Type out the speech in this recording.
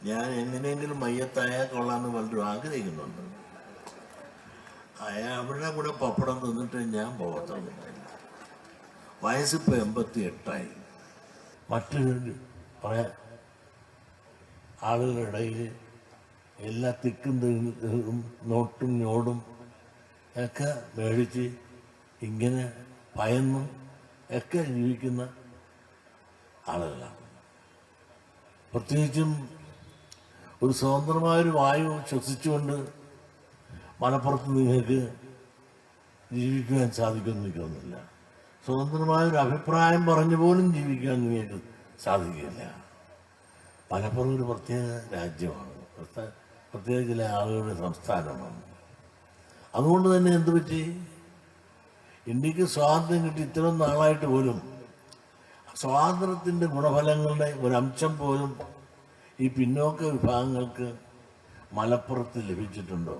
ഞാൻ എങ്ങനെയെങ്കിലും മയ്യത്തായാൽ കൊള്ളാമെന്ന് പലരും ആഗ്രഹിക്കുന്നുണ്ട്. അവരുടെ കൂടെ പപ്പടം തിന്നിട്ട് ഞാൻ പോകത്തുള്ളൂ. വയസ്സിപ്പോൾ 88. മറ്റൊരു പറയാൻ ആളുകളുടെ ഇടയിൽ എല്ലാ തിക്കും നോട്ടും ഞോടും ഒക്കെ മേടിച്ച് ഇങ്ങനെ ഭയന്നും ഒക്കെ ജീവിക്കുന്ന ആളുകളാണ്. പ്രത്യേകിച്ചും ഒരു സ്വതന്ത്രമായൊരു വായു ശ്വസിച്ചുകൊണ്ട് മലപ്പുറത്ത് നിങ്ങൾക്ക് ജീവിക്കുവാൻ സാധിക്കുമെന്ന് എനിക്ക് തോന്നുന്നില്ല. സ്വതന്ത്രമായൊരു അഭിപ്രായം പറഞ്ഞു പോലും ജീവിക്കാൻ നിങ്ങൾക്ക് സാധിക്കില്ല. മലപ്പുറം ഒരു പ്രത്യേക രാജ്യമാണ്, പ്രത്യേക ചില ആളുകളുടെ സംസ്ഥാനമാണ്. അതുകൊണ്ട് തന്നെ എന്ത് പറ്റി, ഇന്ത്യക്ക് സ്വാതന്ത്ര്യം കിട്ടി ഇത്രയും നാളായിട്ട് പോലും സ്വാതന്ത്ര്യത്തിൻ്റെ ഗുണഫലങ്ങളുടെ ഒരംശം പോലും ഈ പിന്നോക്ക വിഭാഗങ്ങൾക്ക് മലപ്പുറത്ത് ലഭിച്ചിട്ടുണ്ടോ?